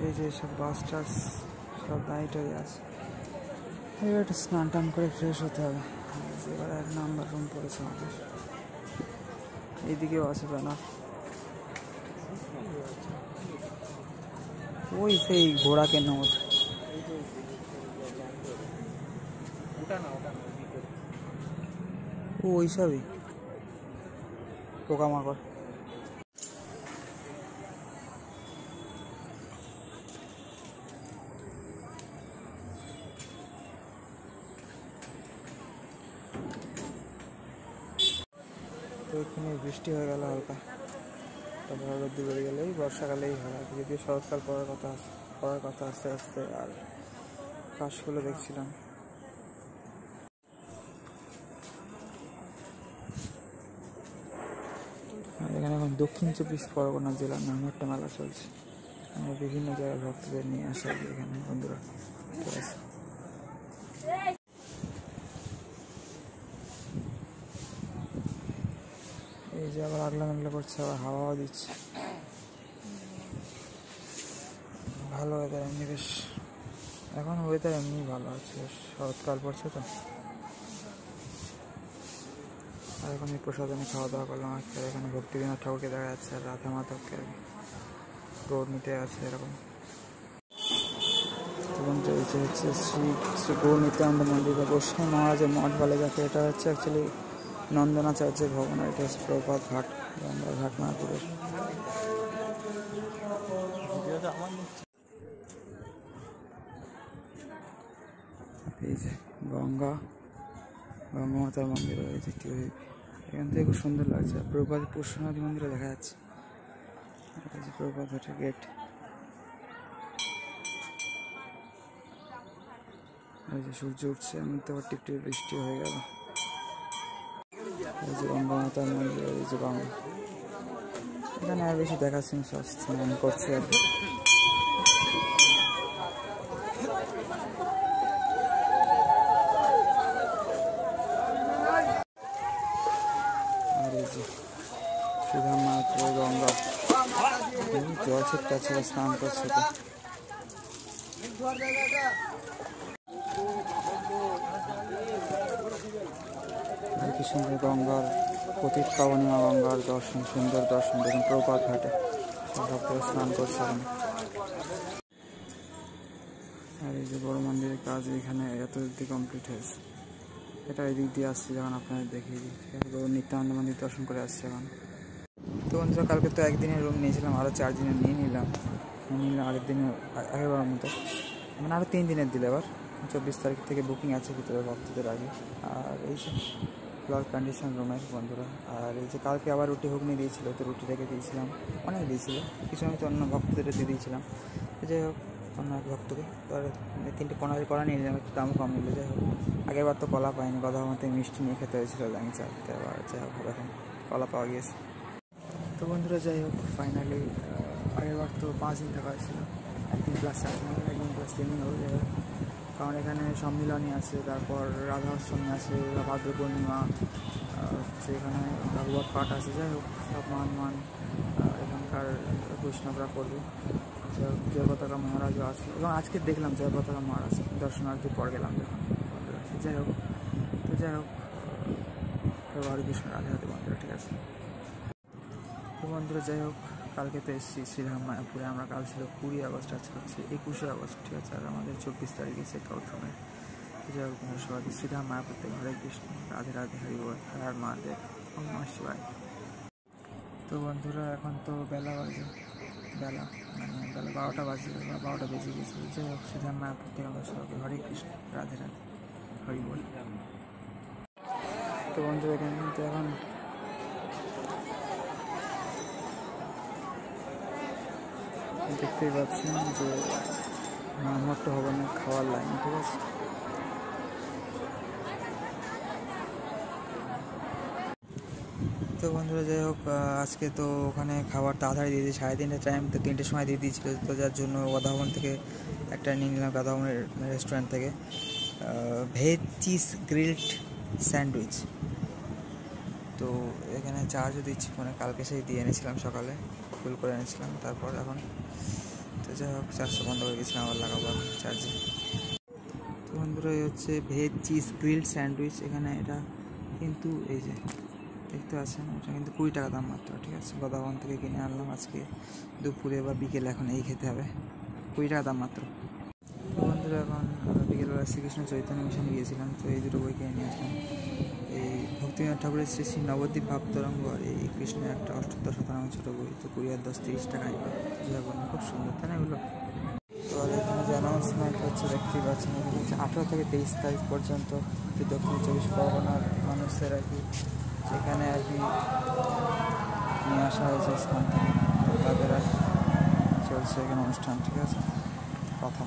এই যে সব বাস টাস সব দাঁড়িয়ে আছে। এবার একটু স্নান টান করে ফ্রেশ হতে হবে। এবার 1 নাম্বার রুম পড়েছে আমাদের। এইদিকেও আছে ব্যানার। ওই সেই ঘোড়া কেন ওই সবই পোকামাকড়। তো এখানে বৃষ্টি হয়ে গেল হালকা, তারপর রোদ্দুর বেড়ে গেলে এই বর্ষাকালেই হয়। যদিও শরৎকাল পড়ার কথা আস্তে আস্তে। আর কাশফুলো দেখছিলাম। আর এখানে এখন দক্ষিণ 24 পরগনা জেলার নামে একটা মেলা চলছে। আমরা বিভিন্ন জায়গায় ভক্তদের নিয়ে আসা এখানে বন্ধুরা। ঠিক আছে, এই যে আবার আগলা মেঘলা করছে, আবার হাওয়াও দিচ্ছে। ভালো ওয়েদার এমনি বেশ, এখন ওয়েদার এমনি ভালো আছে, শরৎকাল পড়ছে তো। আর এখন এই প্রসাদনে খাওয়া দাওয়া করলাম। আর এখানে ভক্তিবিনোদ ঠাকুরকে দেখা যাচ্ছে, আর রাধা মাধবকে গৌর নিতে আছে এরকম। হচ্ছে শ্রী গৌর নিত্যানন্দ মন্দির বা গোস্বামী মহারাজের মঠ বলে যাকে। এটা হচ্ছে অ্যাকচুয়ালি নন্দনাচার্যের ভবন। এটা হচ্ছে প্রপাত ঘাট, গঙ্গা ঘাট মায়াপুরের। এই যে গঙ্গা মাতার মন্দির রয়েছে। এখান থেকে খুব সুন্দর লাগছে। প্রপাত পুষ্পনাথ মন্দিরে দেখা যাচ্ছে। এটা হচ্ছে প্রপাত ঘাটের গেট। এই যে সূর্য উঠছে, এমন তো আবার টিপটিপ বৃষ্টি হয়ে গেল। এই যে গঙ্গা মাতার মন্দির, এই যে গঙ্গা। এখানে আর বেশি দেখাচ্ছি না, সব স্নান করছে আর কি। আর এই যে সুধাম মাহাপুর গঙ্গা, জল ছিটটা ছেড়ে স্নান করছে তো। কি সুন্দর গঙ্গার পতিত পাবনী মা গঙ্গার দর্শন, সুন্দর দর্শন। দেখুন প্রপাত ঘাটে সব স্নান করছে এখানে। আর এই যে বড় মন্দিরের কাজ এখানে এত দিক কমপ্লিট হয়েছে। এটা এই দিক দিয়ে আসছি যখন আপনাদের দেখিয়ে দিই। ঠিক আছে, নিত্যানন্দ মন্দির দর্শন করে আসছি এখন। তো বন্ধুরা, কালকে তো 1 দিনের রুম নিয়েছিলাম, আরও 4 দিনের নিয়ে নিলাম আগের দিনের আগেরবার মতো, মানে আরও 3 দিনের দিলে। এবার 24 তারিখ থেকে বুকিং আছে ভিতরে ভক্তদের আগে। আর এই যে ফ্লোর কন্ডিশন রুমের বন্ধুরা। আর এই যে কালকে আবার রুটি ঘুগনি দিয়েছিল, তো রুটি রেখে দিয়েছিলাম, অনেক দিয়েছিল, কিছু আমি তো অন্য ভক্তদের দিয়ে দিয়েছিলাম। যাই হোক, অন্য এক ভক্তকে তো 3টে পনেরো কলা নিয়ে নিলাম, একটু দামও কম নিল। যাই হোক, আগেরবার তো কলা পাইনি, কথা মতো মিষ্টি নিয়ে খেতে হয়েছিল ব্যাংক চাইতে। আবার যাই হোক, এখন কলা পাওয়া গিয়েছে। তো বন্ধুরা, যাই হোক, ফাইনালি আগেরবার তো 5 দিন থাকা হয়েছিল, 1 দিন প্লাস 4 দিন, 1 দিন প্লাস 3 দিন হবে। যাই হোক, কারণ এখানে সম্মিলনী আছে, তারপর রাধা অষ্টমী আছে, ভাদ্র পূর্ণিমা, সেখানে ভাগবত পাঠ আছে। যাই হোক, সব মান এখানকার বৈষ্ণবরা করবে। জয় পতাকা মহারাজও আছে, এবং আজকে দেখলাম জয় পতাকা মহারাজ দর্শনার্থী পর গেলাম যখন বন্ধুরা। যাই হোক, হরে কৃষ্ণ, রাধে রাধে বন্ধুরা। ঠিক আছে, তো বন্ধুরা, যাই হোক, কালকে তো এসেছি শ্রীধাম মায়াপুরে। আমরা কাল ছিল 20 আগস্ট, আজকে হচ্ছে 21শে আগস্ট। ঠিক আছে, আর আমাদের 24 তারিখে চেক আউট রুমের। যাই হোক, সবাই শ্রীধাম মায়াপুর থেকে হরে কৃষ্ণ, রাধে রাধে, হরি বল, হর মহাদেব, ওম নমঃ শিবায়। তো বন্ধুরা, এখন তো বেলা মানে বেলা 12টা বাজে বা 12টা বেজে গেছে। যাই হোক, শ্রীধাম মায়াপুর থেকে আমরা সবাইকে হরে কৃষ্ণ, রাধে রাধে, হরি বল। তো বন্ধুরা, এখানে কিন্তু এখন দেখতেই পাচ্ছেন যে মহামট্ট ভবনের খাওয়ার লাইন। ঠিক আছে, তো বন্ধুরা, যাই হোক, আজকে তো ওখানে খাবার তাড়াতাড়ি দিয়ে দিয়েছে, 3:30 টাইম, তো 3টের সময় দিয়ে দিয়েছিল। তো যার জন্য গাধা ভবন থেকে একটা নিয়ে নিলাম, গাধা ভবনের রেস্টুরেন্ট থেকে ভেজ চিজ গ্রিলড স্যান্ডউইচ। তো এখানে চার্জও দিচ্ছি ফোনে, কালকে সেই দিয়ে এনেছিলাম, সকালে ফুল করে এনেছিলাম। তারপর এখন তো যাই হোক 400 বন্ধ করে গেছিলাম, আবার লাগাবো এখন চার্জে। তো বন্ধুরা এই হচ্ছে ভেজ চিজ গ্রিলড স্যান্ডউইচ। এখানে এটা কিন্তু এই যে দেখতে পাচ্ছেন, এটা কিন্তু 20 টাকা দাম মাত্র, ঠিক আছে। গদাবান থেকে কিনে আনলাম আজকে দুপুরে বা বিকেলে, এখন এই খেতে হবে, 20 টাকা দাম মাত্র। তো বন্ধুরা এখন বিকেলবেলা শ্রীকৃষ্ণ চৈতন্য মিশনে গিয়েছিলাম, তো এই দুটো বই কিনে নিয়ে আসলাম। এই ভক্তিনাথ ঠাকুরের শ্রী শ্রী নবদ্বীপ ভাবতরঙ্গ আর এই কৃষ্ণের একটা 78 শতনাম ছোটো বই, তো 20 আর 10 30 টাকায়। খুব সুন্দর তাই না এগুলো। তো আর এখানে যে অ্যানাউন্সমেন্ট হচ্ছে দেখতেই পাচ্ছেন, এখানে হচ্ছে 18 থেকে 23 তারিখ পর্যন্ত যে দক্ষিণ 24 পরগনার মানুষের আর কি এখানে আর কি নিয়ে আসা হয়েছে স্থান থেকে, তো তাদের আর চলছে এখানে অনুষ্ঠান, ঠিক আছে। কথা